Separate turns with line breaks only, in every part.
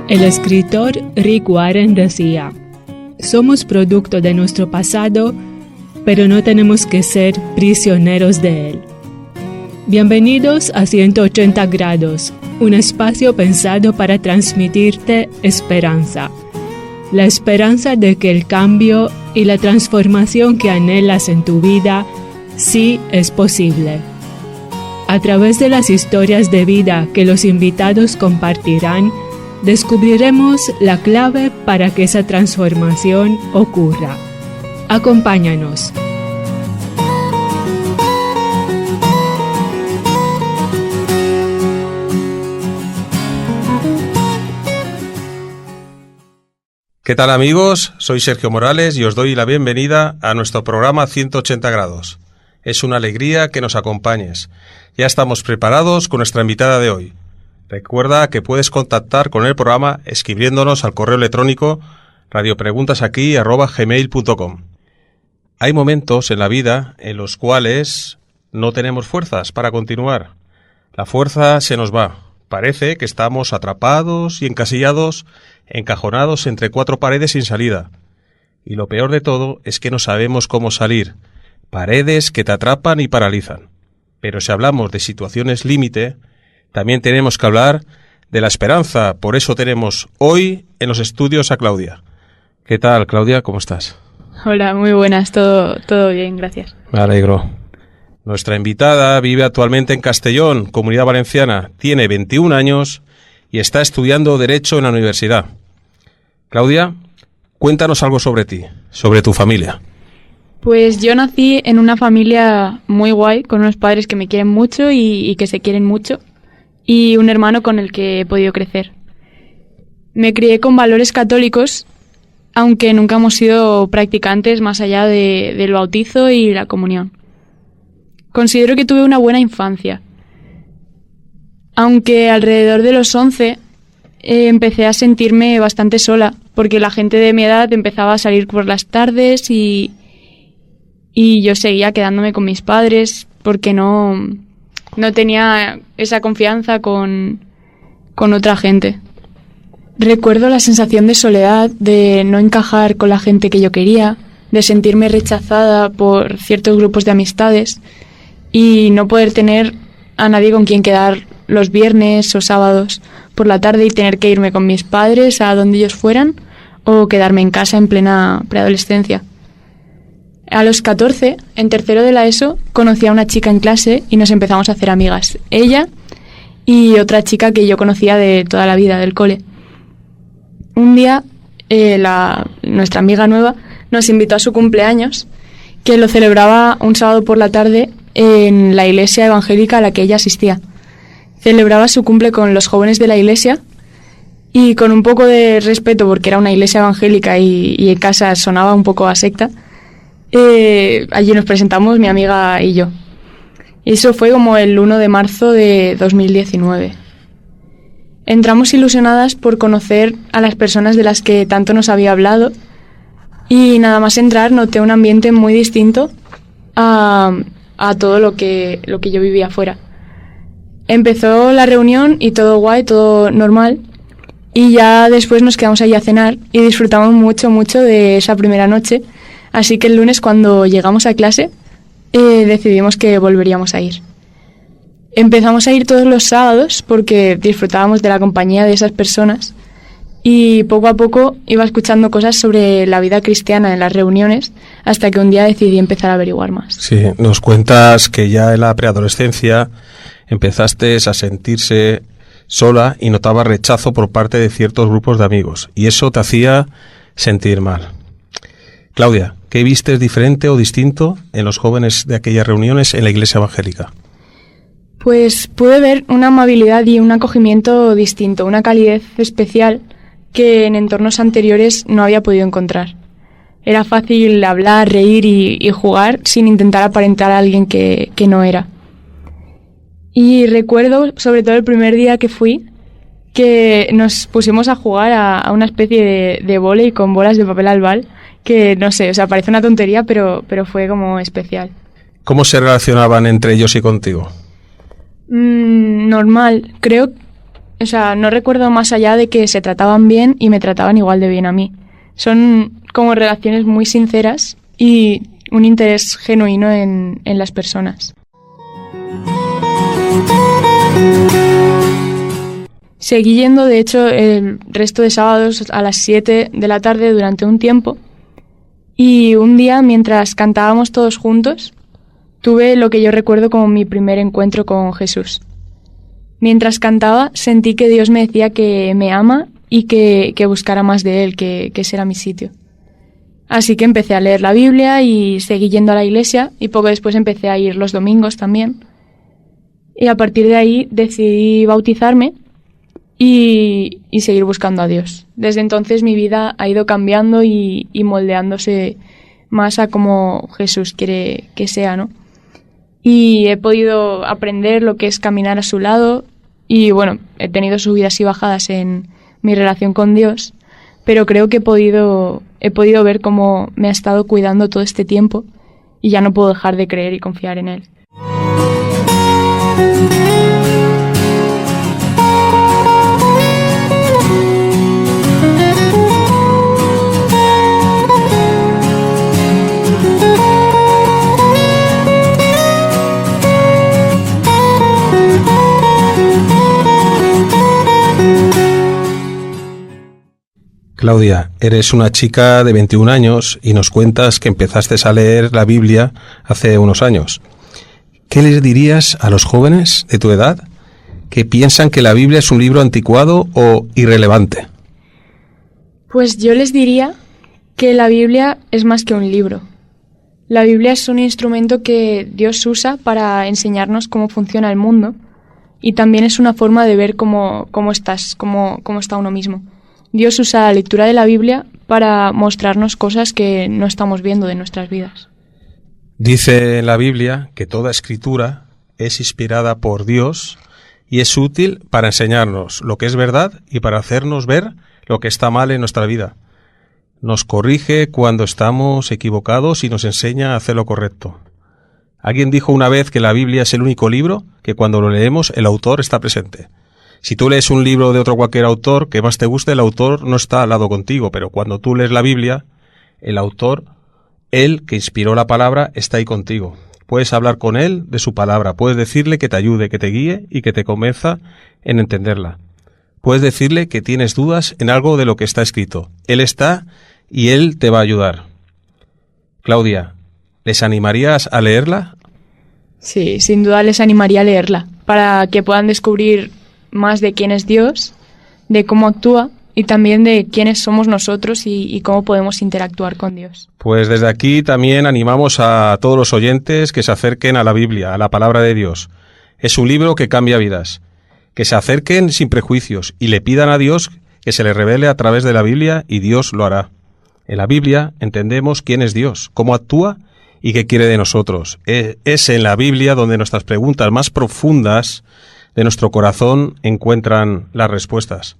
El escritor Rick Warren decía: somos producto de nuestro pasado, pero no tenemos que ser prisioneros de él. Bienvenidos a 180 grados, un espacio pensado para transmitirte esperanza. La esperanza de que el cambio y la transformación que anhelas en tu vida sí es posible. A través de las historias de vida que los invitados compartirán, descubriremos la clave para que esa transformación ocurra. Acompáñanos.
¿Qué tal, amigos? Soy Sergio Morales y os doy la bienvenida a nuestro programa 180 grados. Es una alegría que nos acompañes. Ya estamos preparados con nuestra invitada de hoy. Recuerda que puedes contactar con el programa escribiéndonos al correo electrónico radiopreguntasaqui@gmail.com. Hay momentos en la vida en los cuales no tenemos fuerzas para continuar. La fuerza se nos va. Parece que estamos atrapados y encasillados, encajonados entre cuatro paredes sin salida. Y lo peor de todo es que no sabemos cómo salir. Paredes que te atrapan y paralizan. Pero si hablamos de situaciones límite, también tenemos que hablar de la esperanza. Por eso tenemos hoy en los estudios a Claudia. ¿Qué tal, Claudia? ¿Cómo estás?
Hola, muy buenas. Todo bien, gracias.
Me alegro. Nuestra invitada vive actualmente en Castellón, Comunidad Valenciana. Tiene 21 años y está estudiando Derecho en la universidad. Claudia, cuéntanos algo sobre ti, sobre tu familia.
Pues yo nací en una familia muy guay, con unos padres que me quieren mucho y que se quieren mucho, y un hermano con el que he podido crecer. Me crié con valores católicos, aunque nunca hemos sido practicantes más allá del bautizo y la comunión. Considero que tuve una buena infancia, aunque alrededor de los 11 empecé a sentirme bastante sola, porque la gente de mi edad empezaba a salir por las tardes y yo seguía quedándome con mis padres porque no tenía esa confianza con otra gente. Recuerdo la sensación de soledad, de no encajar con la gente que yo quería, de sentirme rechazada por ciertos grupos de amistades y no poder tener a nadie con quien quedar los viernes o sábados por la tarde y tener que irme con mis padres a donde ellos fueran o quedarme en casa en plena preadolescencia. A los 14, en tercero de la ESO, conocí a una chica en clase y nos empezamos a hacer amigas. Ella y otra chica que yo conocía de toda la vida, del cole. Un día, nuestra amiga nueva nos invitó a su cumpleaños, que lo celebraba un sábado por la tarde en la iglesia evangélica a la que ella asistía. Celebraba su cumple con los jóvenes de la iglesia y con un poco de respeto, porque era una iglesia evangélica y en casa sonaba un poco a secta, allí nos presentamos mi amiga y yo. Eso fue como el 1 de marzo de 2019. Entramos ilusionadas por conocer a las personas de las que tanto nos había hablado y nada más entrar noté un ambiente muy distinto a todo lo que yo vivía afuera. Empezó la reunión y todo guay, todo normal, y ya después nos quedamos allí a cenar y disfrutamos mucho de esa primera noche. Así que el lunes, cuando llegamos a clase, decidimos que volveríamos a ir. Empezamos a ir todos los sábados porque disfrutábamos de la compañía de esas personas y poco a poco iba escuchando cosas sobre la vida cristiana en las reuniones hasta que un día decidí empezar a averiguar más.
Sí, nos cuentas que ya en la preadolescencia empezaste a sentirse sola y notabas rechazo por parte de ciertos grupos de amigos y eso te hacía sentir mal. Claudia, ¿qué vistes diferente o distinto en los jóvenes de aquellas reuniones en la iglesia evangélica?
Pues pude ver una amabilidad y un acogimiento distinto, una calidez especial que en entornos anteriores no había podido encontrar. Era fácil hablar, reír y jugar sin intentar aparentar a alguien que no era. Y recuerdo, sobre todo el primer día que fui, que nos pusimos a jugar a una especie de vóley con bolas de papel albal, que no sé, o sea, parece una tontería, pero fue como especial.
¿Cómo se relacionaban entre ellos y contigo?
Normal. Creo o sea, no recuerdo más allá de que se trataban bien y me trataban igual de bien a mí. Son como relaciones muy sinceras y un interés genuino en las personas. Seguí yendo, de hecho, el resto de sábados a las 7 de la tarde durante un tiempo. Y un día, mientras cantábamos todos juntos, tuve lo que yo recuerdo como mi primer encuentro con Jesús. Mientras cantaba, sentí que Dios me decía que me ama y que buscara más de Él, que ese era mi sitio. Así que empecé a leer la Biblia y seguí yendo a la iglesia y poco después empecé a ir los domingos también. Y a partir de ahí decidí bautizarme y seguir buscando a Dios. Desde entonces mi vida ha ido cambiando y moldeándose más a como Jesús quiere que sea, ¿no? Y he podido aprender lo que es caminar a su lado y, bueno, he tenido subidas y bajadas en mi relación con Dios, pero creo que he podido ver cómo me ha estado cuidando todo este tiempo y ya no puedo dejar de creer y confiar en Él.
Claudia, eres una chica de 21 años y nos cuentas que empezaste a leer la Biblia hace unos años. ¿Qué les dirías a los jóvenes de tu edad que piensan que la Biblia es un libro anticuado o irrelevante?
Pues yo les diría que la Biblia es más que un libro. La Biblia es un instrumento que Dios usa para enseñarnos cómo funciona el mundo y también es una forma de ver cómo está uno mismo. Dios usa la lectura de la Biblia para mostrarnos cosas que no estamos viendo de nuestras vidas.
Dice en la Biblia que toda escritura es inspirada por Dios y es útil para enseñarnos lo que es verdad y para hacernos ver lo que está mal en nuestra vida. Nos corrige cuando estamos equivocados y nos enseña a hacer lo correcto. Alguien dijo una vez que la Biblia es el único libro que cuando lo leemos el autor está presente. Si tú lees un libro de otro cualquier autor que más te guste, el autor no está al lado contigo, pero cuando tú lees la Biblia, el autor, él que inspiró la palabra, está ahí contigo. Puedes hablar con él de su palabra, puedes decirle que te ayude, que te guíe y que te convenza en entenderla. Puedes decirle que tienes dudas en algo de lo que está escrito. Él está y él te va a ayudar. Claudia, ¿les animarías a leerla?
Sí, sin duda les animaría a leerla, para que puedan descubrir más de quién es Dios, de cómo actúa y también de quiénes somos nosotros y cómo podemos interactuar con Dios.
Pues desde aquí también animamos a todos los oyentes que se acerquen a la Biblia, a la palabra de Dios. Es un libro que cambia vidas. Que se acerquen sin prejuicios y le pidan a Dios que se les revele a través de la Biblia y Dios lo hará. En la Biblia entendemos quién es Dios, cómo actúa y qué quiere de nosotros. Es en la Biblia donde nuestras preguntas más profundas de nuestro corazón encuentran las respuestas.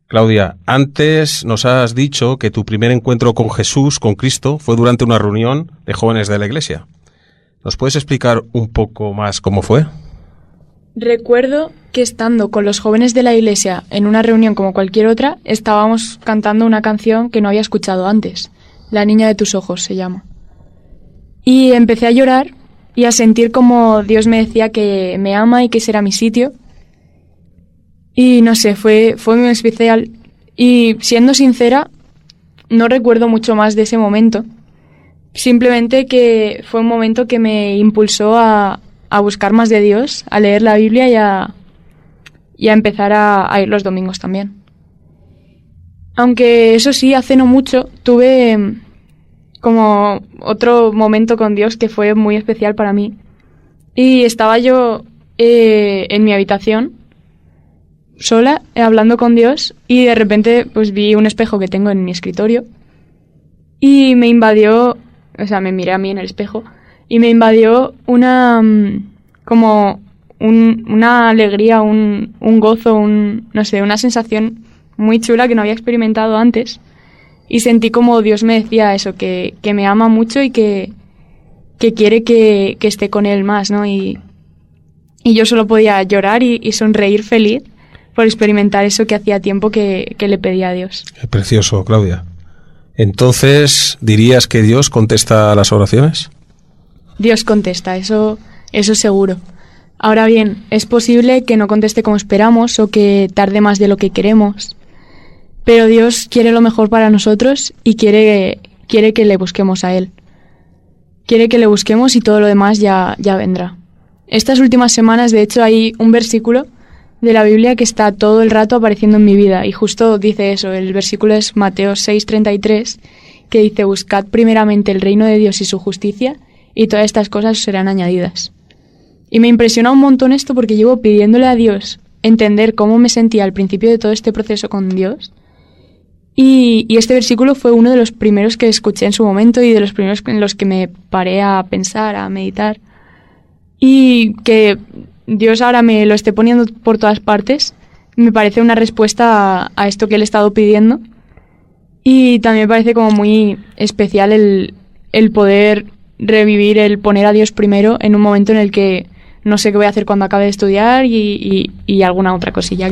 Claudia, antes nos has dicho que tu primer encuentro con Jesús, con Cristo, fue durante una reunión de jóvenes de la iglesia. ¿Nos puedes explicar un poco más cómo fue?
Recuerdo que estando con los jóvenes de la iglesia en una reunión como cualquier otra, estábamos cantando una canción que no había escuchado antes. La niña de tus ojos se llama. Y empecé a llorar y a sentir como Dios me decía que me ama y que ese era mi sitio. Y no sé, fue muy especial. Y siendo sincera, no recuerdo mucho más de ese momento. Simplemente que fue un momento que me impulsó a buscar más de Dios, a leer la Biblia y a empezar a ir los domingos también. Aunque eso sí, hace no mucho tuve como otro momento con Dios que fue muy especial para mí. Y estaba yo en mi habitación, sola, hablando con Dios, y de repente pues vi un espejo que tengo en mi escritorio y me invadió o sea, me miré a mí en el espejo y me invadió una alegría, un gozo, no sé, una sensación muy chula que no había experimentado antes. Y sentí como Dios me decía eso, que me ama mucho y que quiere que esté con Él más, ¿no? Y yo solo podía llorar y sonreír feliz por experimentar eso que hacía tiempo que le pedía a Dios.
Es precioso, Claudia. Entonces, ¿dirías que Dios contesta a las oraciones?
Dios contesta, eso seguro. Ahora bien, es posible que no conteste como esperamos o que tarde más de lo que queremos, pero Dios quiere lo mejor para nosotros y quiere que le busquemos a Él. Quiere que le busquemos y todo lo demás ya vendrá. Estas últimas semanas, de hecho, hay un versículo de la Biblia que está todo el rato apareciendo en mi vida y justo dice eso. El versículo es Mateo 6:33, que dice: buscad primeramente el reino de Dios y su justicia y todas estas cosas os serán añadidas. Y me impresiona un montón esto porque llevo pidiéndole a Dios entender cómo me sentía al principio de todo este proceso con Dios. Y este versículo fue uno de los primeros que escuché en su momento y de los primeros en los que me paré a pensar, a meditar. Y que Dios ahora me lo esté poniendo por todas partes, me parece una respuesta a esto que Él he estado pidiendo. Y también me parece como muy especial el poder revivir, el poner a Dios primero en un momento en el que no sé qué voy a hacer cuando acabe de estudiar y alguna otra cosilla.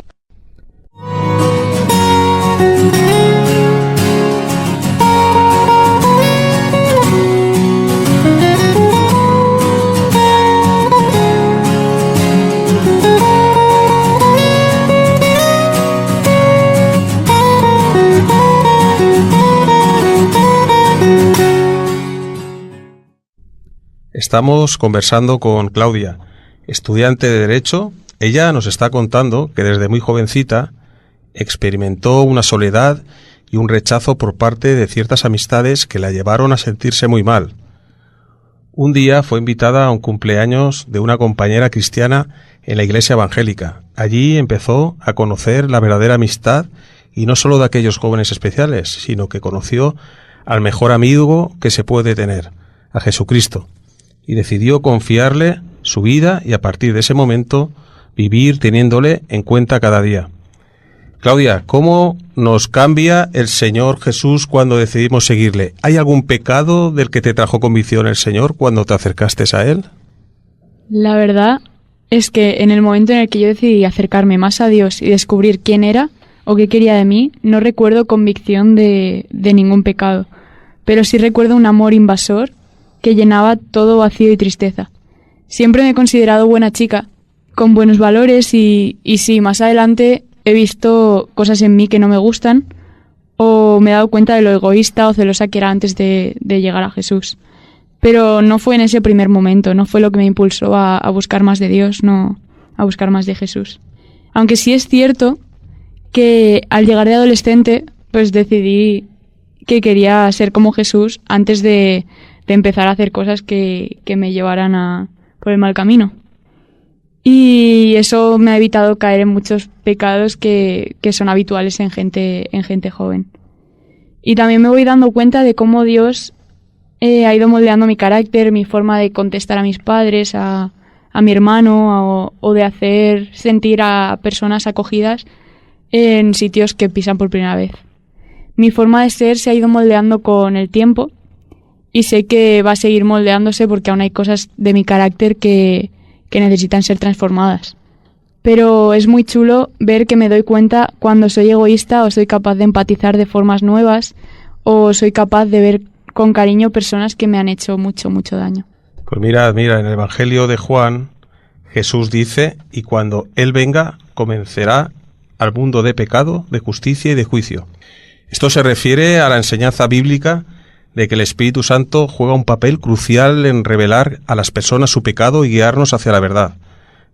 Estamos conversando con Claudia, estudiante de Derecho. Ella nos está contando que desde muy jovencita experimentó una soledad y un rechazo por parte de ciertas amistades que la llevaron a sentirse muy mal. Un día fue invitada a un cumpleaños de una compañera cristiana en la iglesia evangélica. Allí empezó a conocer la verdadera amistad, y no solo de aquellos jóvenes especiales, sino que conoció al mejor amigo que se puede tener, a Jesucristo. Y decidió confiarle su vida y a partir de ese momento vivir teniéndole en cuenta cada día. Claudia, ¿cómo nos cambia el Señor Jesús cuando decidimos seguirle? ¿Hay algún pecado del que te trajo convicción el Señor cuando te acercaste a Él?
La verdad es que en el momento en el que yo decidí acercarme más a Dios y descubrir quién era o qué quería de mí, no recuerdo convicción de ningún pecado, pero sí recuerdo un amor invasor que llenaba todo vacío y tristeza. Siempre me he considerado buena chica, con buenos valores y sí, más adelante he visto cosas en mí que no me gustan o me he dado cuenta de lo egoísta o celosa que era antes de llegar a Jesús. Pero no fue en ese primer momento, no fue lo que me impulsó a buscar más de Dios, no a buscar más de Jesús. Aunque sí es cierto que al llegar de adolescente, pues decidí que quería ser como Jesús antes de empezar a hacer cosas que me llevaran por el mal camino. Y eso me ha evitado caer en muchos pecados que son habituales en gente joven. Y también me voy dando cuenta de cómo Dios ha ido moldeando mi carácter, mi forma de contestar a mis padres, a mi hermano, o de hacer sentir a personas acogidas en sitios que pisan por primera vez. Mi forma de ser se ha ido moldeando con el tiempo y sé que va a seguir moldeándose porque aún hay cosas de mi carácter que necesitan ser transformadas. Pero es muy chulo ver que me doy cuenta cuando soy egoísta o soy capaz de empatizar de formas nuevas o soy capaz de ver con cariño personas que me han hecho mucho, mucho daño.
Pues mira, en el Evangelio de Juan, Jesús dice: y cuando Él venga, convencerá al mundo de pecado, de justicia y de juicio. Esto se refiere a la enseñanza bíblica de que el Espíritu Santo juega un papel crucial en revelar a las personas su pecado y guiarnos hacia la verdad,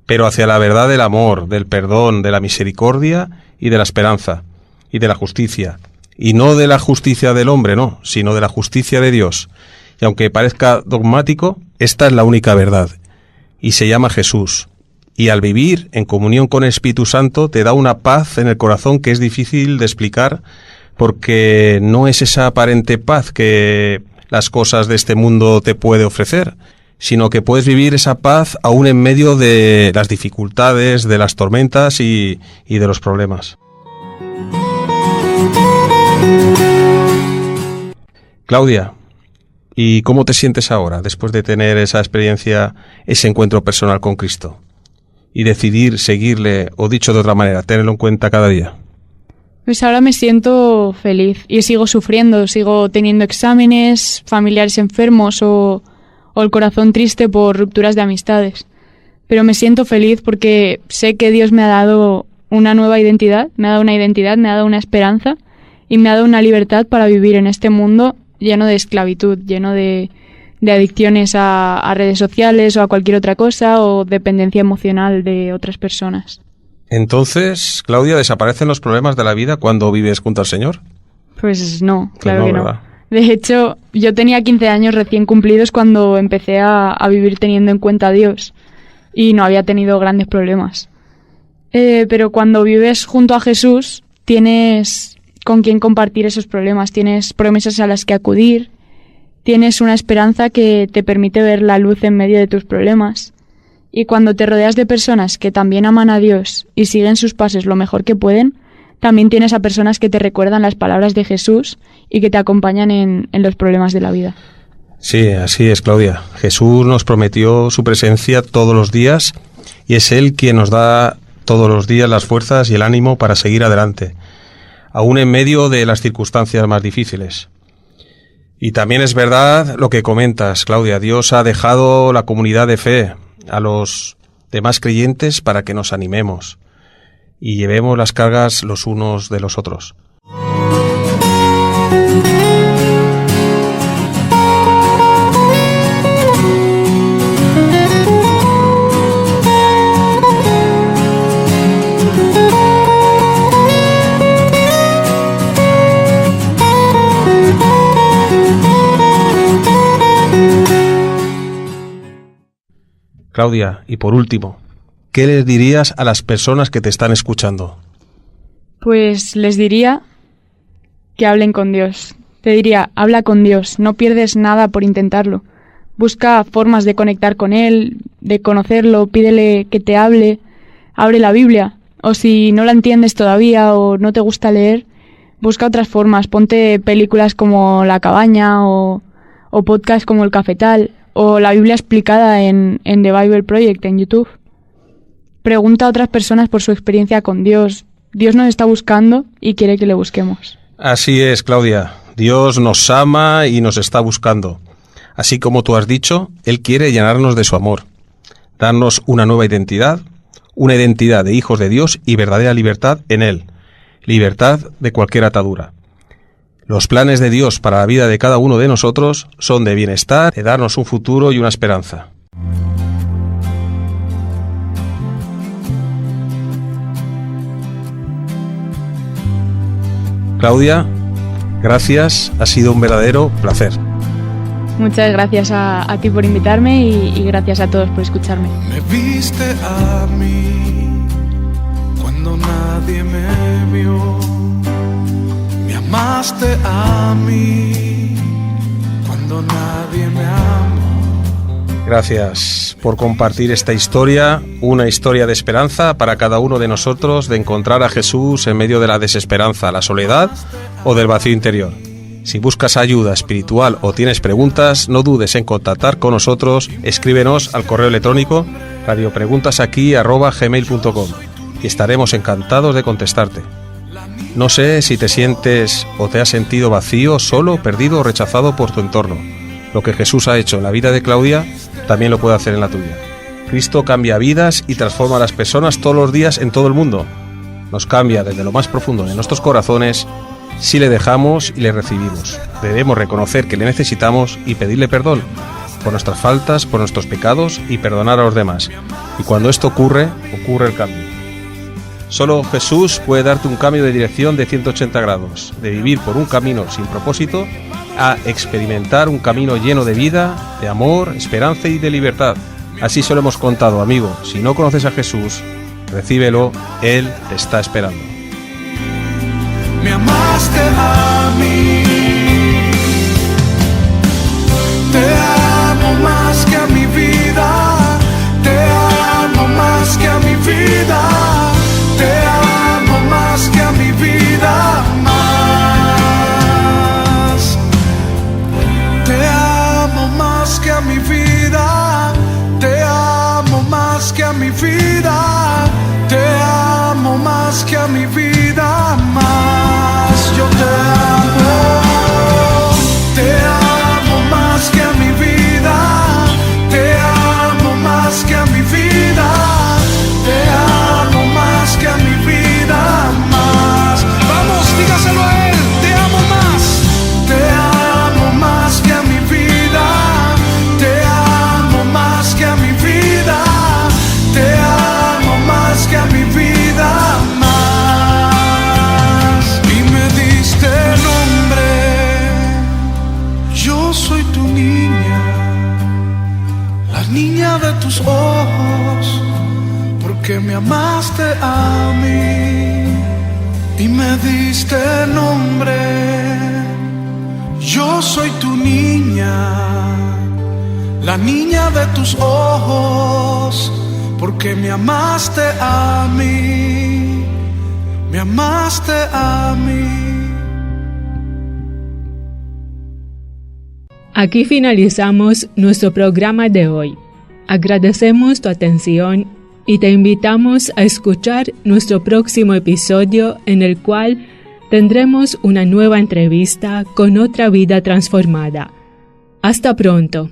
pero hacia la verdad del amor, del perdón, de la misericordia y de la esperanza y de la justicia, y no de la justicia del hombre, no, sino de la justicia de Dios. Y aunque parezca dogmático, esta es la única verdad, y se llama Jesús. Y al vivir en comunión con el Espíritu Santo te da una paz en el corazón que es difícil de explicar, porque no es esa aparente paz que las cosas de este mundo te puede ofrecer, sino que puedes vivir esa paz aún en medio de las dificultades, de las tormentas y de los problemas. Claudia, ¿y cómo te sientes ahora después de tener esa experiencia, ese encuentro personal con Cristo? Y decidir seguirle, o dicho de otra manera, tenerlo en cuenta cada día.
Pues ahora me siento feliz y sigo sufriendo, sigo teniendo exámenes, familiares enfermos o el corazón triste por rupturas de amistades. Pero me siento feliz porque sé que Dios me ha dado una nueva identidad, me ha dado una esperanza y me ha dado una libertad para vivir en este mundo lleno de esclavitud, lleno de adicciones a redes sociales o a cualquier otra cosa o dependencia emocional de otras personas.
Entonces, Claudia, ¿desaparecen los problemas de la vida cuando vives junto al Señor?
Pues no, claro que no.
¿Verdad?
De hecho, yo tenía 15 años recién cumplidos cuando empecé a vivir teniendo en cuenta a Dios y no había tenido grandes problemas. Pero cuando vives junto a Jesús, tienes con quien compartir esos problemas, tienes promesas a las que acudir, tienes una esperanza que te permite ver la luz en medio de tus problemas. Y cuando te rodeas de personas que también aman a Dios y siguen sus pasos lo mejor que pueden, también tienes a personas que te recuerdan las palabras de Jesús y que te acompañan en los problemas de la vida.
Sí, así es, Claudia. Jesús nos prometió su presencia todos los días y es Él quien nos da todos los días las fuerzas y el ánimo para seguir adelante, aún en medio de las circunstancias más difíciles. Y también es verdad lo que comentas, Claudia. Dios ha dejado la comunidad de fe a los demás creyentes para que nos animemos y llevemos las cargas los unos de los otros. Claudia, y por último, ¿qué les dirías a las personas que te están escuchando?
Pues les diría que hablen con Dios. Te diría, habla con Dios, no pierdes nada por intentarlo. Busca formas de conectar con Él, de conocerlo, pídele que te hable, abre la Biblia. O si no la entiendes todavía o no te gusta leer, busca otras formas. Ponte películas como La Cabaña o podcasts como El Cafetal o la Biblia explicada en The Bible Project en YouTube. Pregunta a otras personas por su experiencia con Dios. Dios nos está buscando y quiere que le busquemos.
Así es, Claudia. Dios nos ama y nos está buscando. Así como tú has dicho, Él quiere llenarnos de su amor, darnos una nueva identidad, una identidad de hijos de Dios y verdadera libertad en Él, libertad de cualquier atadura. Los planes de Dios para la vida de cada uno de nosotros son de bienestar, de darnos un futuro y una esperanza. Claudia, gracias, ha sido un verdadero placer.
Muchas gracias a ti por invitarme y gracias a todos por escucharme.
Me viste a mí cuando nadie me vio. Me amaste a mí cuando nadie me amó.
Gracias por compartir esta historia, una historia de esperanza para cada uno de nosotros, de encontrar a Jesús en medio de la desesperanza, la soledad o del vacío interior. Si buscas ayuda espiritual o tienes preguntas, no dudes en contactar con nosotros. Escríbenos al correo electrónico radiopreguntasaqui@gmail.com y estaremos encantados de contestarte. No sé si te sientes o te has sentido vacío, solo, perdido o rechazado por tu entorno. Lo que Jesús ha hecho en la vida de Claudia, también lo puede hacer en la tuya. Cristo cambia vidas y transforma a las personas todos los días en todo el mundo. Nos cambia desde lo más profundo de nuestros corazones si le dejamos y le recibimos. Debemos reconocer que le necesitamos y pedirle perdón por nuestras faltas, por nuestros pecados y perdonar a los demás. Y cuando esto ocurre el cambio. Solo Jesús puede darte un cambio de dirección de 180 grados, de vivir por un camino sin propósito a experimentar un camino lleno de vida, de amor, esperanza y de libertad. Así se lo hemos contado, amigo. Si no conoces a Jesús, recíbelo, Él te está esperando.
Me amaste a mí amaste a mí y me diste nombre. Yo soy tu niña, la niña de tus ojos, porque me amaste a mí, me amaste a mí.
Aquí finalizamos nuestro programa de hoy. Agradecemos tu atención y te invitamos a escuchar nuestro próximo episodio en el cual tendremos una nueva entrevista con otra vida transformada. Hasta pronto.